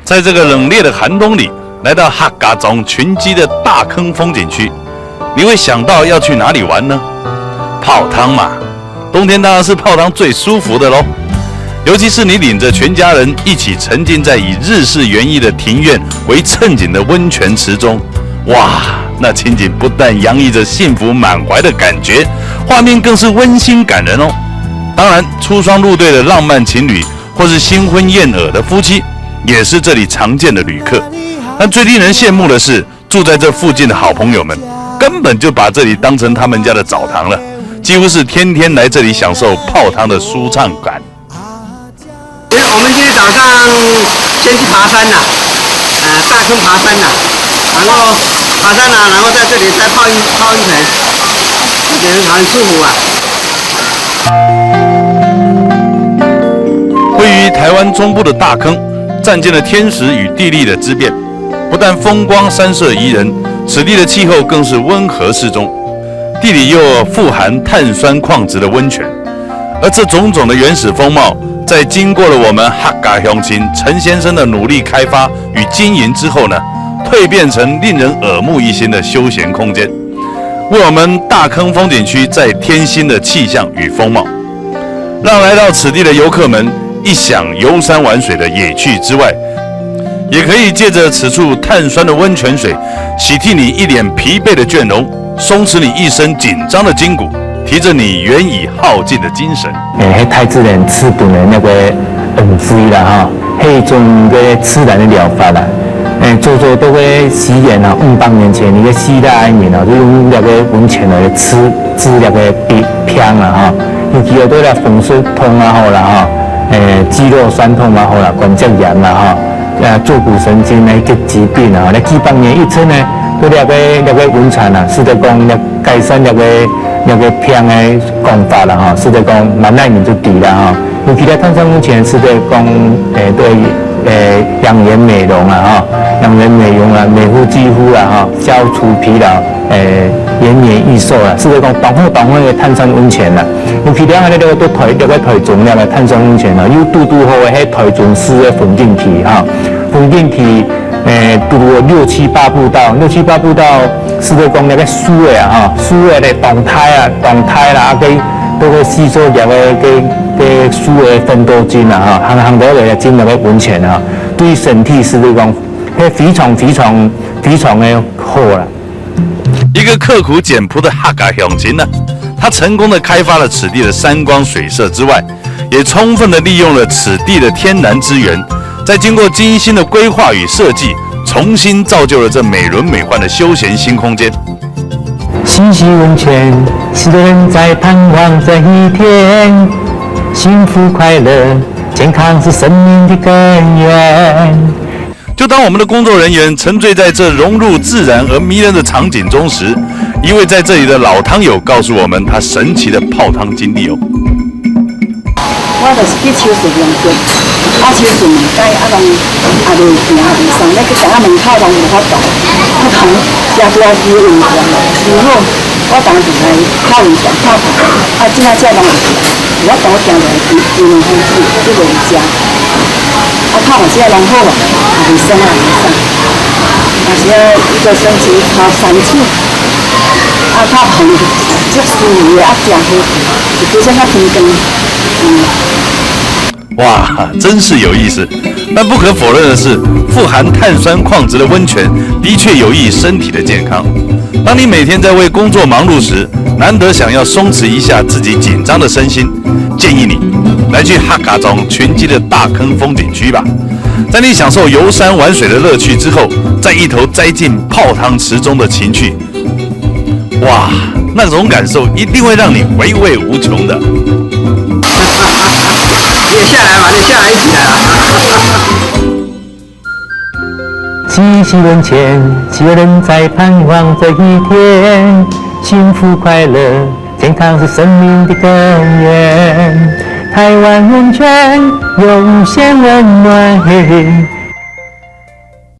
在这个冷冽的寒冬里，来到客家庄群基的大坑风景区，你会想到要去哪里玩呢？泡汤嘛，冬天当然是泡汤最舒服的咯。尤其是你领着全家人一起沉浸在以日式园艺的庭院为衬景的温泉池中，哇，那情景不但洋溢着幸福满怀的感觉，画面更是温馨感人哦。当然，出双入对的浪漫情侣或是新婚燕尔的夫妻，也是这里常见的旅客。但最令人羡慕的是，住在这附近的好朋友们，根本就把这里当成他们家的澡堂了，几乎是天天来这里享受泡汤的舒畅感。我们今天早上先去爬山啦，大坑爬山啦，然后爬山啦，然后在这里再泡温泉，我觉得很舒服啊。位于台湾中部的大坑，占尽了天时与地利的之便，不但风光山色宜人，此地的气候更是温和适中，地里又有富含碳酸矿质的温泉，而这种种的原始风貌，在经过了我们客家乡亲陈先生的努力开发与经营之后呢，蜕变成令人耳目一新的休闲空间，为我们大坑风景区再添新的气象与风貌，让来到此地的游客们一享游山玩水的野趣之外，也可以借着此处碳酸的温泉水，洗涤你一脸疲惫的倦容，松弛你一身紧张的筋骨，提着你原已耗尽的精神。太自然吃顿的那个水啦哈，迄种个自然的疗法啦。做都个西元啊，500年前那个希腊人啊，就用那个温泉来治那个病啦哈，尤其有对啦风湿痛啊好啦哈，肌肉酸痛啊好啦，关节炎啦哈，坐骨神经的一个疾病啊，那几百年以前呢，对那个温泉啊，是在讲改善那个病的讲法啦哈，是在讲蛮耐人就低啦哈，尤其在碳酸温泉是在讲对。养颜美容啊，哈，养颜美容啊，美肤肌肤啦，哈，消除疲劳，延年益寿啦，是这讲防护的碳酸温泉啦。尤其两个都推崇那个碳酸温泉啦，有好的迄推崇式的风景区哈，风景区拄6、7、8步道，6、7、8步道是在讲那个水的啊，哈，水的动态啦，都会吸收那个水的芬多精啊，哈，行多来进那个温泉啊，对身体是这讲，非常的好啦。一个刻苦简朴的客家乡亲呢，他成功的开发了此地的山光水色之外，也充分的利用了此地的天然资源，在经过精心的规划与设计，重新造就了这美轮美奂的休闲新空间。洗洗温泉，许多人在盼望这一天，幸福快乐，健康是生命的根源。就当我们的工作人员沉醉在这融入自然而迷人的场景中时，一位在这里的老汤友告诉我们他神奇的泡汤经历哦。我就是去秋水龙井，秋水门街拢就行上，咧去行门口拢无法度，不同加加去温泉，如果我当时来泡温泉泡汤，即摆这拢我多行落去2、2分钟就袂食，泡完这拢好啊，卫生啊卫生，但是一个星期泡3次，泡汤足舒服的，真好，就比较较天光。哇，真是有意思！但不可否认的是，富含碳酸矿质的温泉的确有益身体的健康。当你每天在为工作忙碌时，难得想要松弛一下自己紧张的身心，建议你来去客家庄群基的大坑风景区吧。在你享受游山玩水的乐趣之后，再一头栽进泡汤池中的情趣，哇，那种感受一定会让你回味无穷的。你也下来嘛，你下来一起来啊！洗洗温泉，许多人在盼望这一天，幸福快乐，健康是生命的根源。台湾温泉有无限温暖，嘿嘿。